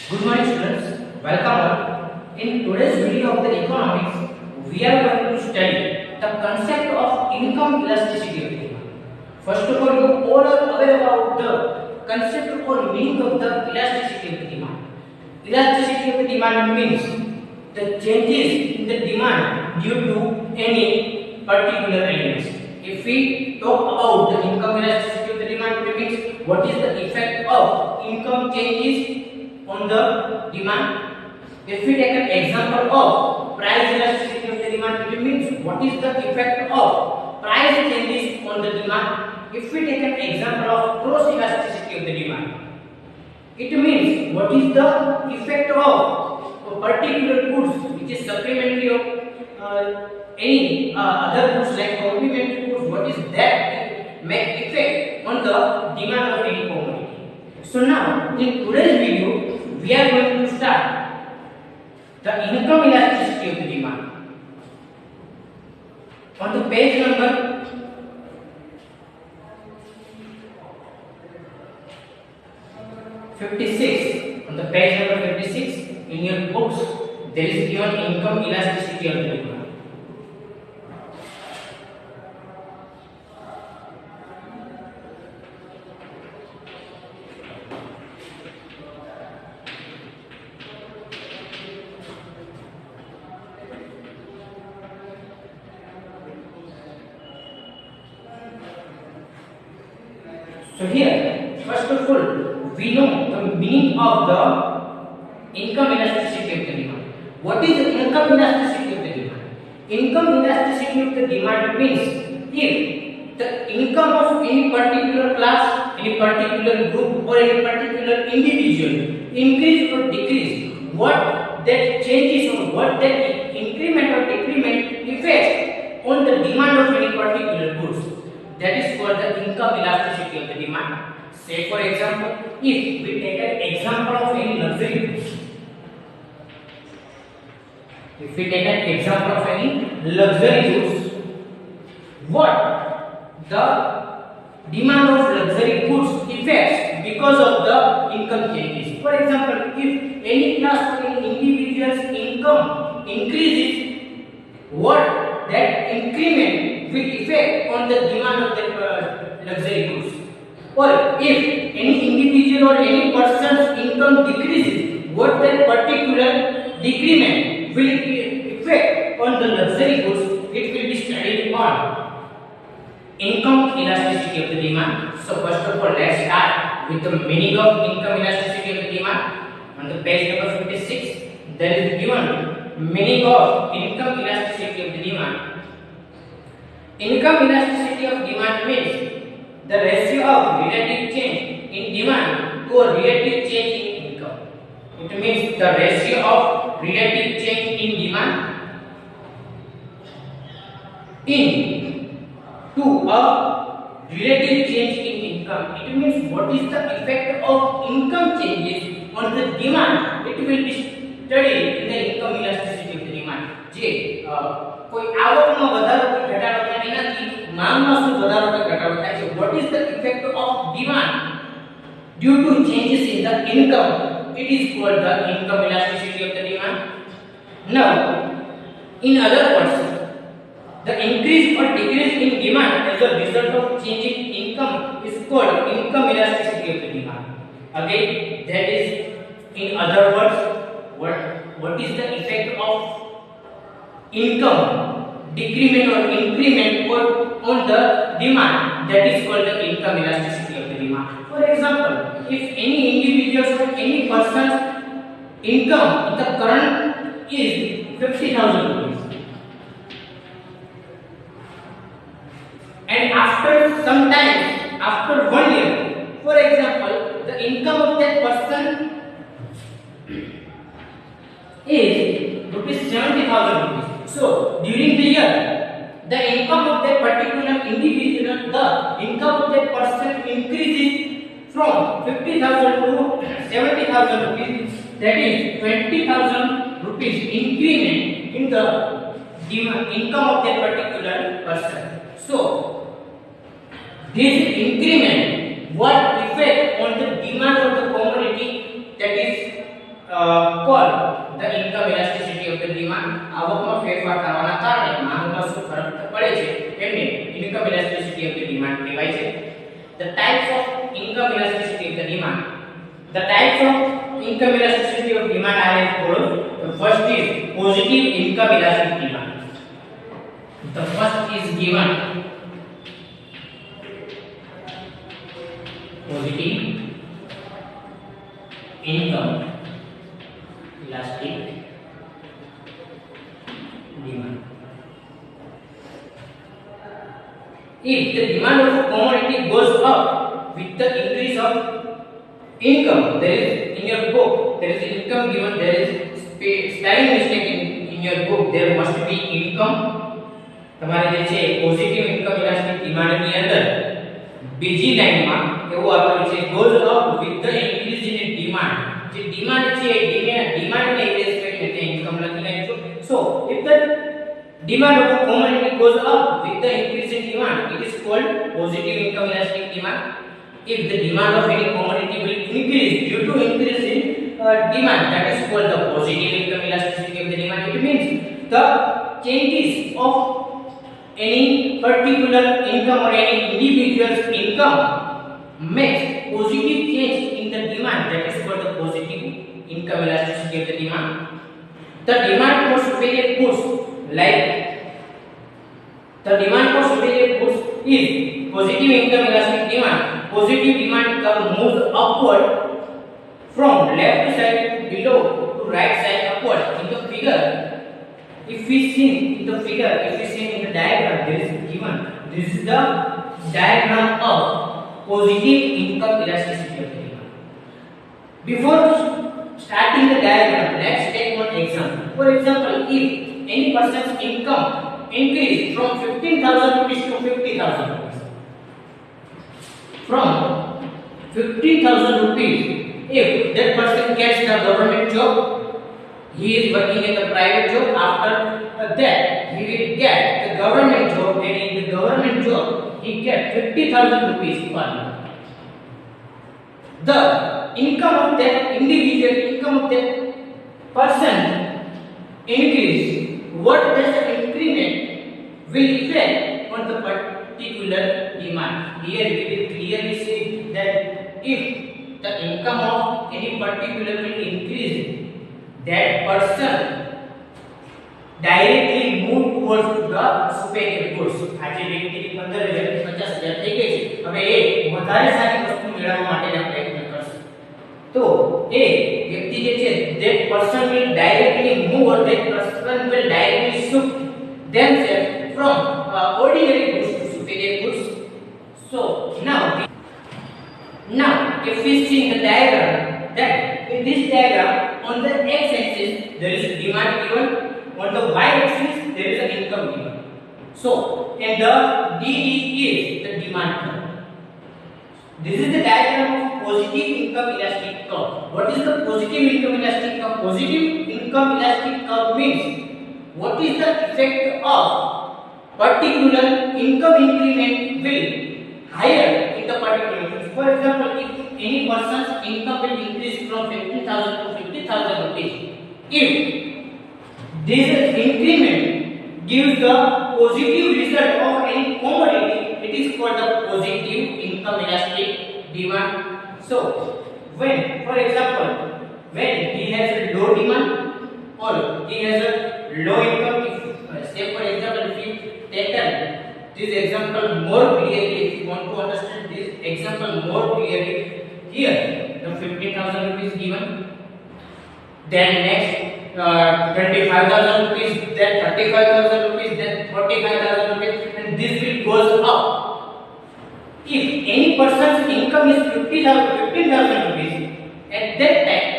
Good morning students, welcome all. In today's video of the economics, we are going to study the concept of income elasticity of demand. First of all, you all are aware about the concept or meaning of the elasticity of the demand. Elasticity of the demand means the changes in the demand due to any particular elements. If we talk about the income elasticity of the demand, it means what is the effect of income changes on the demand. If we take an example of price elasticity of the demand, it means what is the effect of price changes on the demand. If we take an example of cross elasticity of the demand, it means what is the effect of a particular goods which is supplementary of any other goods like complementary goods. What is that make effect on the demand of any commodity? So now in today's video we are going to start the income elasticity of the demand. On the page number 56, on the page number 56 in your books there is given income elasticity of the demand. So here, first of all, we know the meaning of the income elasticity of the demand. What is the income elasticity of the demand? Income elasticity of the demand means if the income of any particular class, any particular group or any particular individual increase or decrease, what that changes or what that increment or decrement affects on the demand of any particular goods. That is called the income elasticity of the demand. Say for example, if we take an example of any luxury goods, if we take an example of any luxury goods, what the demand of luxury goods affects because of the income changes. For example, if any class or any individual's income increases, what that increment will affect on the demand of the luxury goods. Or if any individual or any person's income decreases, what that particular decrement will affect on the luxury goods, it will be studied on income elasticity of the demand. So first of all, let's start with the meaning of income elasticity of the demand. On the page number 56, there is given meaning of income elasticity of the demand. Income elasticity of demand means the ratio of relative change in demand to a relative change in income. It means the ratio of relative change in demand to a relative change in income. It means what is the effect of income changes on the demand. It will be studied in the income elasticity of the demand. કોઈ આવકમાં વધારો કે ઘટાડો થાય એનાથી માંગમાં શું વધારો કે ઘટાડો થાય છે. What is the effect of demand due to changes in the income? It is called the income elasticity of the demand. Now, in other words, the increase or decrease in demand as a result of changing income is called income elasticity of the demand. Again, that is, in other words, what is the effect of income decrement or increment on the demand, that is called the income elasticity of the demand. For example, if any individual or any person's income in the current is 50,000 rupees, and after some time, after 1 year, for example, the income of that person is rupees 70,000 rupees. So during the year, the income of that particular individual, the income of that person increases from 50,000 to 70,000 rupees. That is 20,000 rupees increment in the income of that particular person. So this increment, what effect on the demand of the commodity, that is demand કહેવાય છે. The types of income elasticity of the demand. The types of income elasticity of demand are as follows. The first is positive income elastic demand. The first is given positive income elastic demand. If the demand of a commodity goes up with the increase of income, there is in your book, there is income given, there is spelling mistake in your book, there must be income. તમારે જે છે positive income elastic demand ની અંદર બીજી લાઈનમાં એવું આપેલું છે goes up with the increase in demand. જે ડિમાન્ડ છે ડિમાન્ડ ને ઇરેઝ કરીને તે ઇન્કમ લખી નાખજો. So if the demand of a commodity goes up with the increase in demand, it is called positive income elastic demand. If the demand of any commodity will increase due to increase in demand, that is called the positive income elasticity of the demand. It means the changes of any particular income or any individual's income makes positive change in the demand, that is called the positive income elasticity of the demand. The demand for superior goods like the demand for superior goods is positive income elastic demand. Positive demand curve moves upward from left side below to right side upward. In the figure, if we see in the diagram, there is given, this is the diagram of positive income elasticity of the demand. Before starting the diagram, let's take one example. For example, if any person's income increase from 15,000 rupees to 50,000 rupees, from 15,000 rupees, if that person gets the government job, he is working in the private job, after that he will get the government job, and in the government job he get 50,000 rupees per month. The income of that individual, income of that person increase, what does the increment will affect on the particular demand? Here we will clearly see that if the income of any particular will increase, that person directly move towards the superior goods. આજે વ્યક્તિની 15,000 થી 50,000 થઈ ગઈ છે, હવે એ વધારે સારી વસ્તુ મેળવવા માટેના પ્રયત્ન કરશે. તો એ વ્યક્તિ જે છે, that person will directly move, or that person will directly shift themselves from ordinary goods to superior goods. So now if we see in the diagram, that in this diagram on the x-axis there is demand given, on the y-axis there is an income given. So and the DD is the demand curve. This is the diagram of positive income elastic curve. What is the positive income elastic curve? Positive income elastic curve means what is the effect of particular income increment will higher in the particular. For example, if any person's income will increase from 15,000 to 50,000 rupees, if this increment gives the positive result of any commodity, it is called the positive income elastic demand. So when, for example, when he has a low demand or he has a low income, if say for example, if we taken this example more clearly, if you want to understand this example more clearly, here the 15,000 rupees given, then next 25,000 rupees, then 35,000 rupees, then 45,000 rupees, and this will goes up. If any person's income is 15,000 rupees, at that time,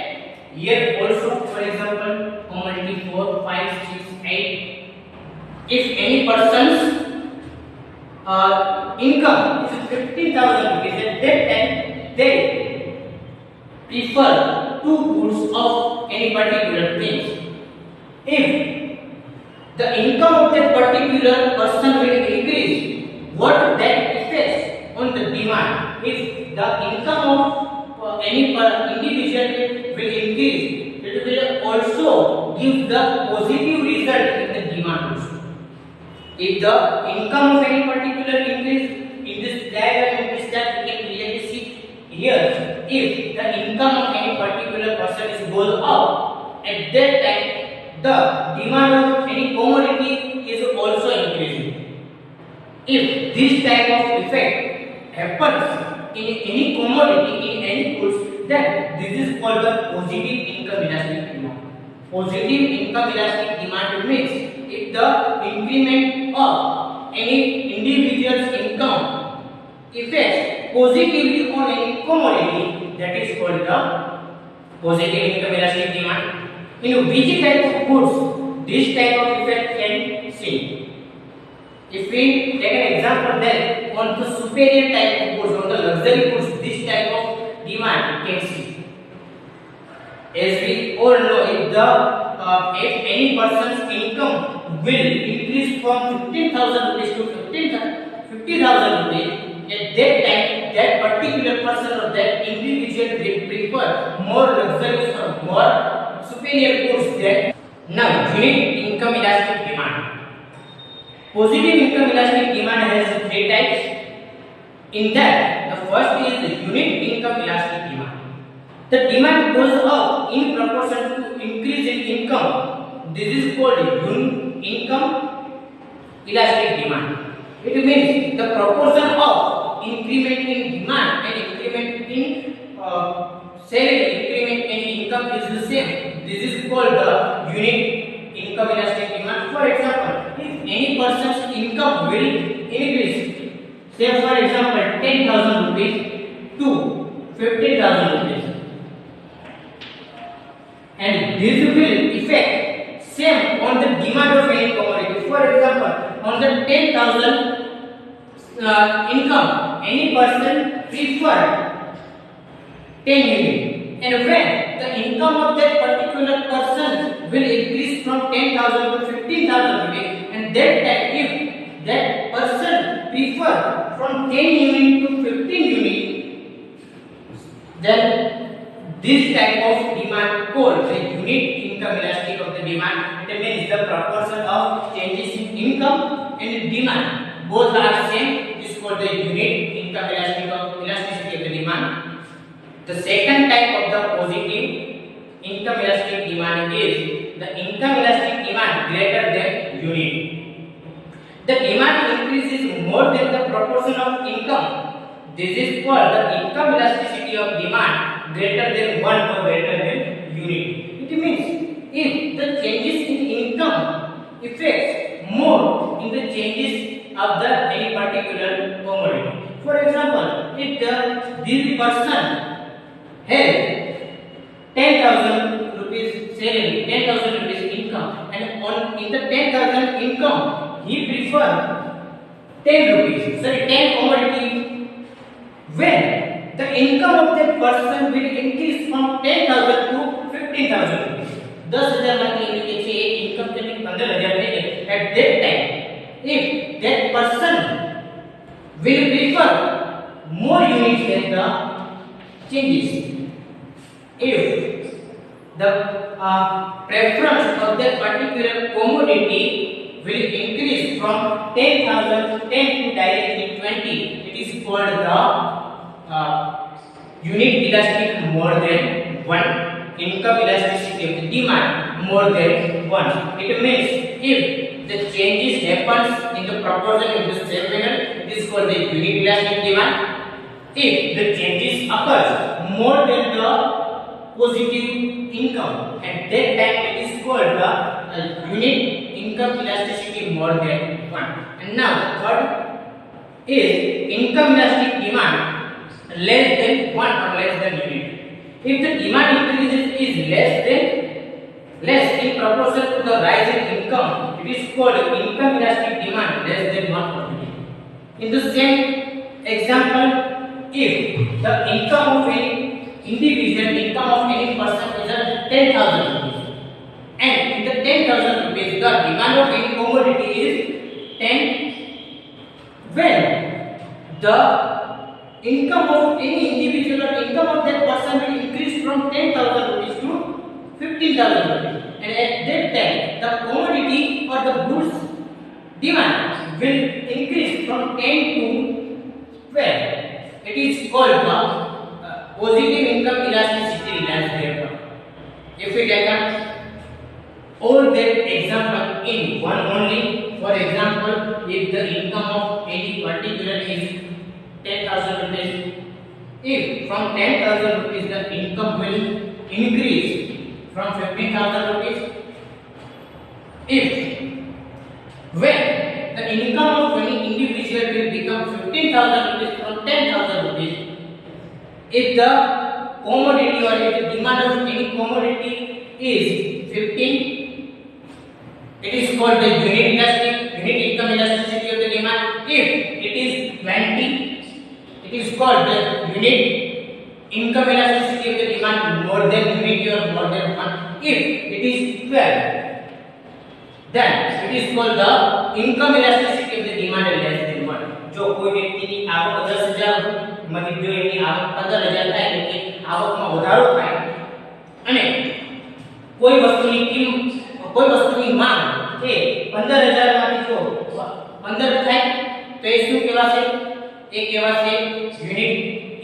here also, for example, commodity 4, 5, 6, 8, if any person's income is 15,000 rupees, at that time they prefer two goods of any particular things. If the income of that particular person will increase, what that affects on the demand? If the income of any individual will increase, it will also give the positive result in the demand also. If the income of any particular in this diagram in this chart we can clearly see here, if the income of any particular person is goes up, at that time the demand of any commodity is also increasing. If this type of effect happens in any commodity, in any goods, then this is called the positive income elastic demand. Positive income elastic demand means if the increment of any individual's income affects positively on any commodity, that is called the positive income elastic demand. In which type of goods this type of effect can see? If we take an example, then on the superior type of goods, on the luxury goods, this type of demand can see. As we all know, if any person's income will increase from 15,000 rupees to 50,000 rupees, at that time that particular person or that individual will prefer more luxurious or more superior goods than. Now, unit income elastic demand. Positive income elastic demand has three types. In that, the first is the unit income elastic demand. The demand goes up in proportion to increase in income. This is called unit income elastic demand. It means the proportion of increment in demand and increment in salary, increment in income is the same. This is called the unit income elastic demand. For example, if any person's income will increase, say for example 10,000 rupees to 15,000 rupees, and this will affect same on the demand of any commodity. For example, on the 10,000 income, any person prefer 10 unit, and when the income of that particular person will increase from 10,000 to 15,000 rupees, and that time if that person prefer from 10 unit to 15 unit, then this type of demand called the unit income elastic of the demand. It means the proportion of changes in income and demand both are same. This is called the unit income elasticity of the demand. The second type of the positive income elastic demand is the income elastic demand greater than unit. The demand increases more than the proportion of income. This is called the income elasticity of demand greater than 1 or greater than unit. It means if the changes in income affects more in the changes of the any particular commodity. For example, if this person has 10,000 rupees salary, 10,000 rupees income, and in the 10,000 income he prefer 10 rupees, sorry 10 commodities. When the income of that person will increase from 10,000 to 15,000 rupees, 10,000 માંથી એટલે કે છે income જેની 15,000 થઈ ગઈ, at that time if that person will prefer more units than the changes, if the preference of that particular commodity will increase from 10,000 to 10 to directly 20, it is called the unit elastic more than 1, income elasticity of the demand more than 1. It means if the changes happens in the proportion in the same manner, it is called the unit elastic demand. If the changes occurs more than the positive income, at that time it is called the unit income elasticity more than 1. And now the third is income elastic demand less than 1 or less than unit. If the demand increases is less in proportion to the rise in income, it is called income elastic demand less than 1 per unit. In the same example, if the income of any individual, income of any person is 10,000 rupees, and in the 10,000 rupees the demand of any commodity is 10, when the income of any individual or income of that person will increase from 10,000 rupees to 15,000 rupees, and at that time the commodity or the goods demand will increase from 10 to Well, it is called the positive income elasticity Reliance diagram. If we take all that example in one only, for example, if the income of any particular is 10,000 rupees, if from 10,000 rupees the income will increase from 15,000 rupees, if when the income of any individual will become 15,000 rupees from 10,000 rupees, if the commodity or if the demand of any commodity is 15, it is called the unit income elasticity of the demand. If it is 20, it is called the unit income elasticity of the demand more than unity or more than 1. If it is 12, then it is called the income elasticity of the demand less than 1. જો કોઈ વ્યક્તિની આવક 10,000 માંથી જો એની આવક 15,000 થાય એટલે કે આવકમાં વધારો થાય અને કોઈ વસ્તુની માંગ એ 15,000 માંથી જો 15 થાય તો એ શું કહેવાશે? એ કહેવાશે unit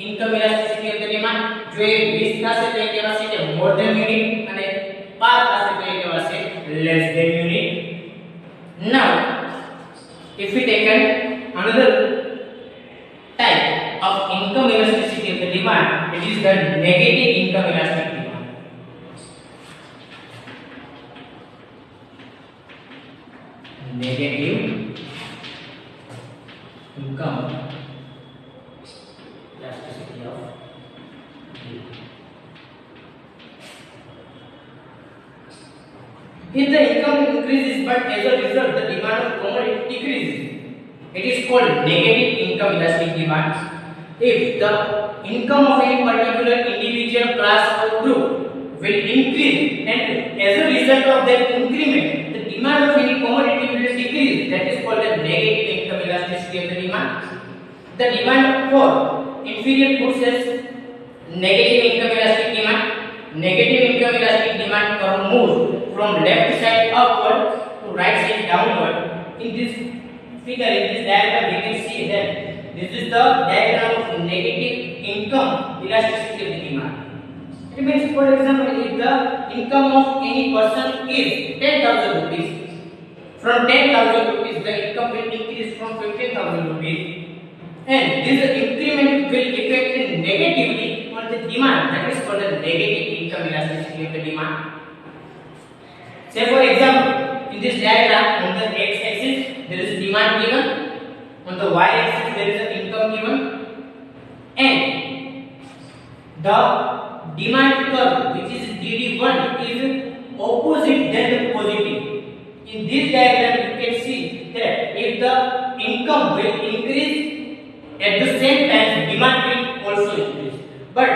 income elasticity of the demand. જો એ 20 થશે તો એ કહેવાશે કે મોર ધેન યુનિટ અને 5 થશે તો એ કહેવાશે less than unit. Now if we take another type of income elasticity of the demand, it is the negative income elastic demand. Negative income elasticity of demand. If the income increases but as a result the demand of commodity decreases, it is called negative income elastic demand. If the income of any particular individual class or group will increase and as a result of that increment the demand of any commodity will decrease, that is called the negative income elasticity of the demand. The demand for inferior goods has negative income elastic demand. Negative income elastic demand curve moves from left side upward to right side downward. In this figure, in this diagram, we can see that this is the diagram of negative income elasticity of the demand. It means, for example, if the income of any person is 10,000 rupees, from 10,000 rupees the income will increase from 15,000 rupees, and this increment will affect negatively on the demand. That is called the negative income elasticity of the demand. Say for example, in this diagram, on the x-axis there is demand given, on the y-axis there is an income given, and the demand curve, which is DD1, is opposite than the positive. In this diagram, you can see that if the income will increase, at the same time demand will also increase. But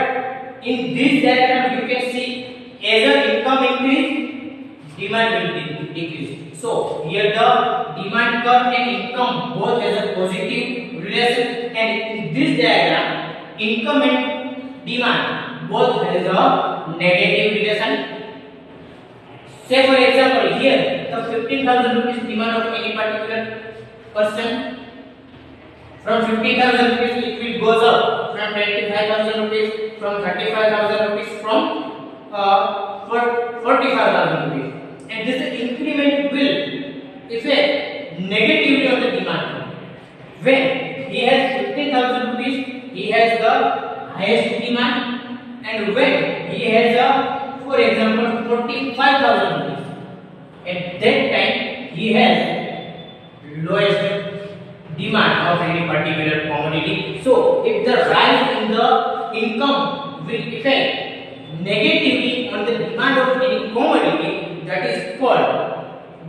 in this diagram, you can see as the income increase, demand will decrease. So here the demand curve and income both has a positive relation, and in this diagram income and demand both has a negative relation. Say for example, here the 15,000 rupees demand of any particular person, from 15,000 rupees it will goes up from 25,000 rupees, from 35,000 rupees, from 45,000 rupees. And this increment will affect negatively on the demand. When he has 15,000 rupees, he has the highest demand, and when he has for example 45,000 rupees, at that time he has lowest demand of any particular commodity. So if the rise in the income will affect negatively on the demand of any commodity, that is called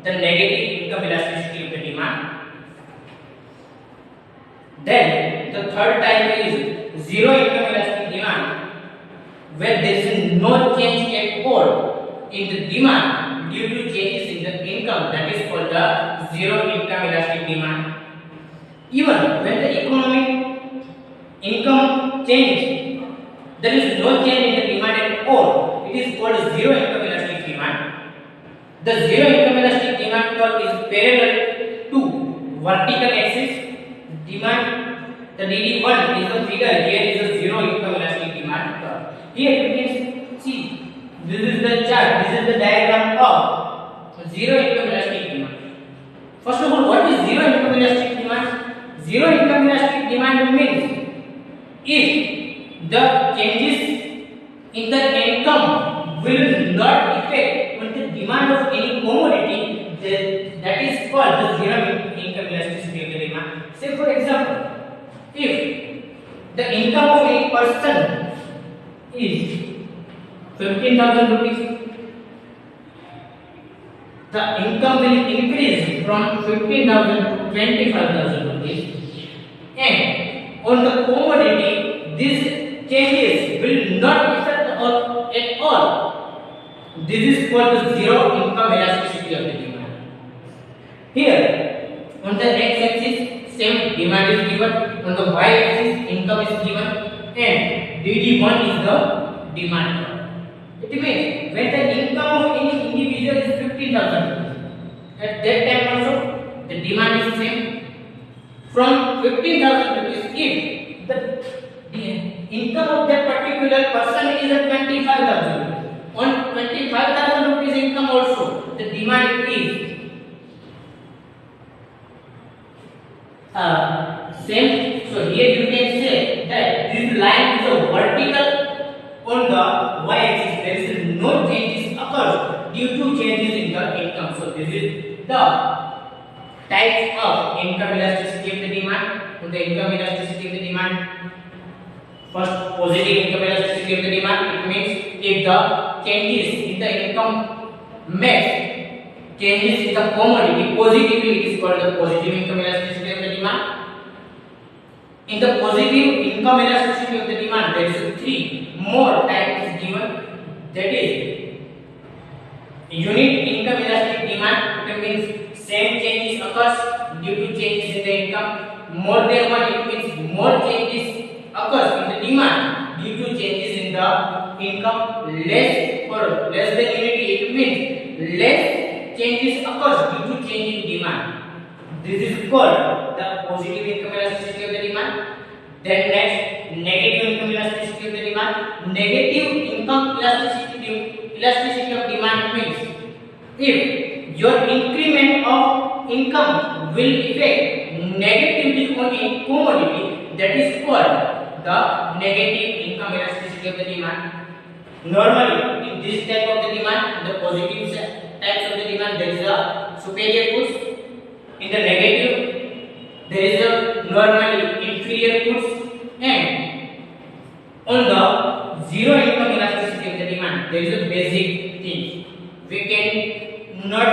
the negative income elasticity of the demand. Then the third type is zero income elastic demand, where there is no change at all in the demand due to changes in the income. That is called the zero income elastic demand. Even when the economic income change, there is no change in the demand at all, it is called zero income elastic demand. The zero income elastic demand curve is parallel to vertical axis. Demand The DD1 is the figure. Here is the zero income elastic demand curve. Here you can see this is the chart. This is the diagram of zero income elastic demand. First of all, what is zero income elastic demand? Zero income elastic demand means if the changes in the income will not affect on the demand of any commodity, that is called the zero income elasticity of the demand. Say for example, if the income of a person is 15,000 rupees, the income will increase from 15,000 to 25,000 rupees, and on the commodity these changes will not affect at all. This is called the zero income elasticity of the demand. Here on the x-axis same demand is given, on the y-axis income is given, and DD1 is the demand curve. It means when the income of any individual is 15,000 rupees, at that time also the demand is same. From 15,000 rupees, if the income of that particular person is at 25,000 rupees, on 25,000 rupees income also the demand is same. So here you can say that this line is a vertical on the y-axis. There is no changes occurs due to changes in the income. So this is the types of income elasticity of the demand. On the income elasticity of the demand, first positive income elasticity of the demand, it means if the changes in the income makes changes in the commodity positively, it is called the positive income elasticity of the demand. In the positive income elasticity of the demand, there is three more types given. That is unit income elastic demand. It means same changes occurs due to changes in the income. More than one, it means more changes occurs in the demand due to changes in the income. Less or less than unity, it means less changes occurs due to change in demand. This is called the positive income elasticity of the demand. Then next, negative income elasticity of the demand. Negative income elasticity of demand means if your increment of income will affect negatively on a commodity, that is called the negative income elasticity of the demand. Normally, in this type of the demand, the positive types of the demand, there is a superior goods. In the negative, there is a normally inferior goods, and on the zero income elasticity of the demand, there is a basic thing. We can not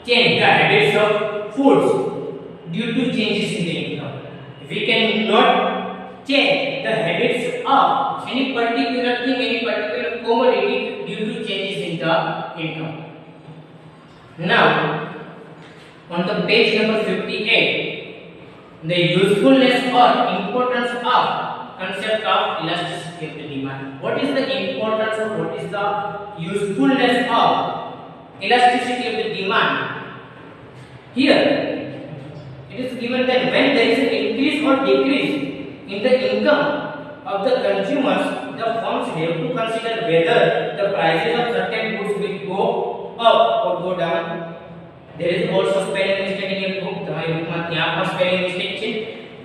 change the habits of foods due to changes in the income. We can not change the habits of any particular thing, any particular commodity due to changes in the income. Now, on the page number 58, the usefulness or importance of concept of elasticity of the demand. What is the importance or what is the usefulness of elasticity of the demand? Here, it is given that when there is an increase or decrease in the income of the consumers, the firms have to consider whether the prices of certain goods will go up or go down. There is also spelling mistake in your book. તમારી બુકમાં ત્યાં પણ spelling mistake છે.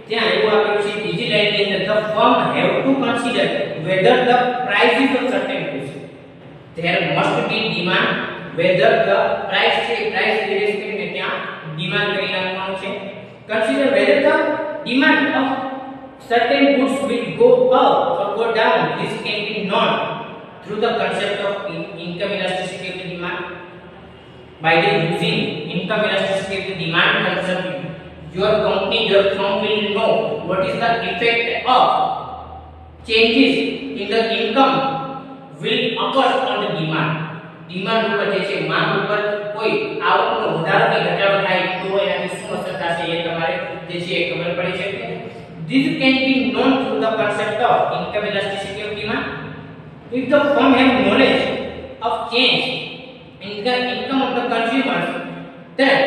ત્યાં એવું આપેલું છે બીજી લાઈન ની અંદર the firm have to consider whether the prices of certain goods. There must be demand whether the price છે price રિલીઝ કરીને ત્યાં demand કરી નાખવાનું છે. Consider whether the demand of certain goods will go up or go down. This can be known through the concept of income elasticity of the demand. By the using income elasticity of the demand concept, your company, your firm will know what is the effect of changes in the income will occur on the demand. Demand ઉપર જે છે માંગ ઉપર કોઈ આવકનો વધારો કે ઘટાડો થાય તો એનાથી શું અસર થશે એ તમારે જે છે ખબર પડી શકે. This can be known through the concept of income elasticity of demand. If the firm have knowledge of change in the income of the consumers, then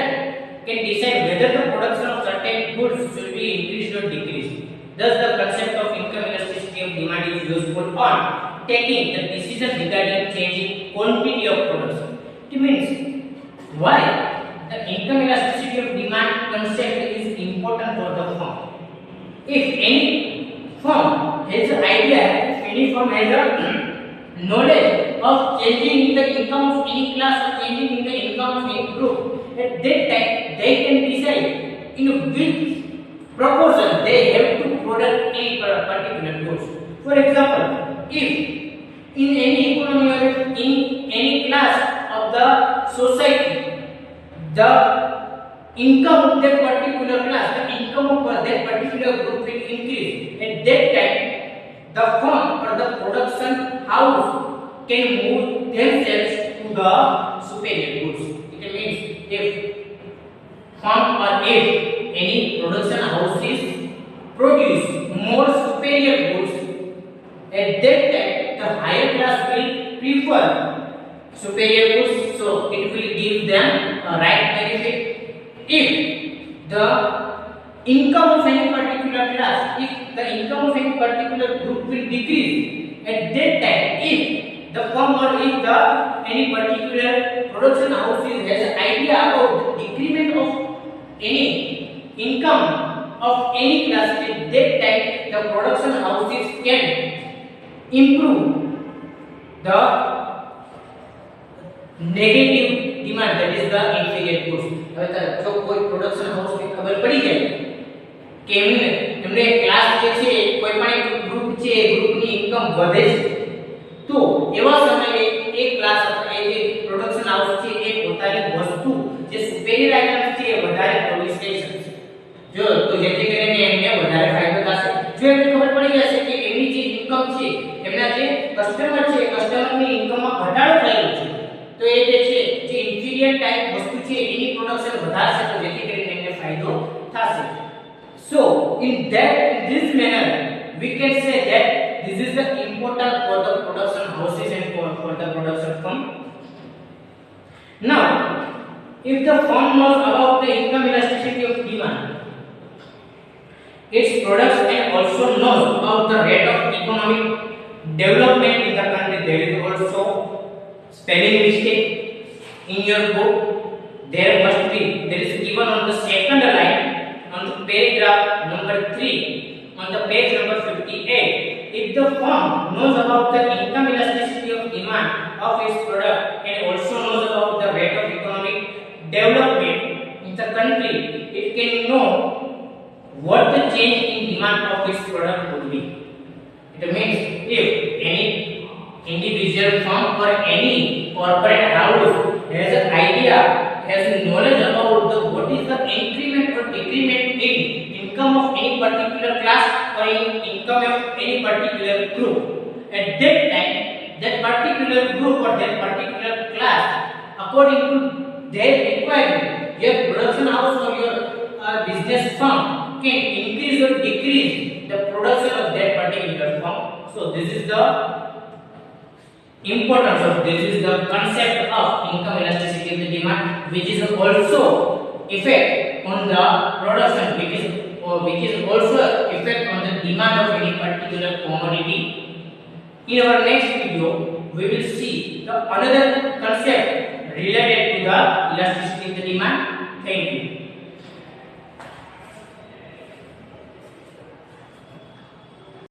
can decide whether the production of certain goods should be increased or decrease. Thus, the concept of income elasticity of demand is useful on taking the decision regarding changing quantity of production. It means why the income elasticity of demand concept is important for the firm. If any firm has an idea, if any firm has a knowledge of changing in the income of any class or changing in the income of any group, at that time they can decide in which proportion they have to product any particular goods. For example, if in any economy or in any class of the society, the income of that particular class, the income of that particular group will increase. At that time, the firm or the production house can move themselves to the superior goods. It means if firm or if any production houses produce more superior goods, at that time the higher class will prefer superior goods, so it will give them a right benefit. If the income of any particular class, if the income of any particular group will decrease, at that time if the firm or if the any particular production house has an idea about the decrement of any income of any class, at that time the production houses can improve the negative demand, that is the inferior goods. હવે જો કોઈ production house ને ખબર પડી જાય કે એમને class જે છે કોઈ પણ એક ગ્રુપ છે, ગ્રુપની ઇન્કમ વધે છે, તો એવા સમયે એક ક્લાસ અથવા એ જે પ્રોડક્શન હાઉસ છે એ પોતાની વસ્તુ જે સુપેરિયર આઇટમ છે એ વધારે પ્રોડ્યુસ કરી શકશે. જો તો જેથી કરીને એમને વધારે ફાયદો થશે. જો એમને ખબર પડી જશે કે એમની જે ઇન્કમ છે, એમના જે કસ્ટમર છે, કસ્ટમરની ઇન્કમમાં ઘટાડો થયેલો છે, તો એ જે છે જે ઇન્ફીરિયર ટાઈપ વસ્તુ છે એની પ્રોડક્શન વધારશે, તો જેથી કરીને એમને ફાયદો થશે. So in this manner we can say that this is the important for the production houses and for the production firm. Now if the firm knows about the income elasticity of demand, its products, and also knows about the rate of economic development in the country, there is also spelling mistake in your book. There is given on the second line on the paragraph number 3 on the page number 58. If the firm knows about the income elasticity of demand of its product and also knows about the rate of economic development in the country, it can know what the change in demand of its product would be. It means if any individual firm or any corporate house has an idea, has knowledge about what is the increment or decrement in income of any particular class or in income of any particular group, at that time that particular group or that particular class, according to their requirement, your production house or your business firm can increase or decrease the production of that particular firm. So this is the importance of, this is the concept of income elasticity of the demand, which is also effect on the production, which is also effect on the demand of any particular commodity. In our next video we will see the another concept related to the elasticity of the demand.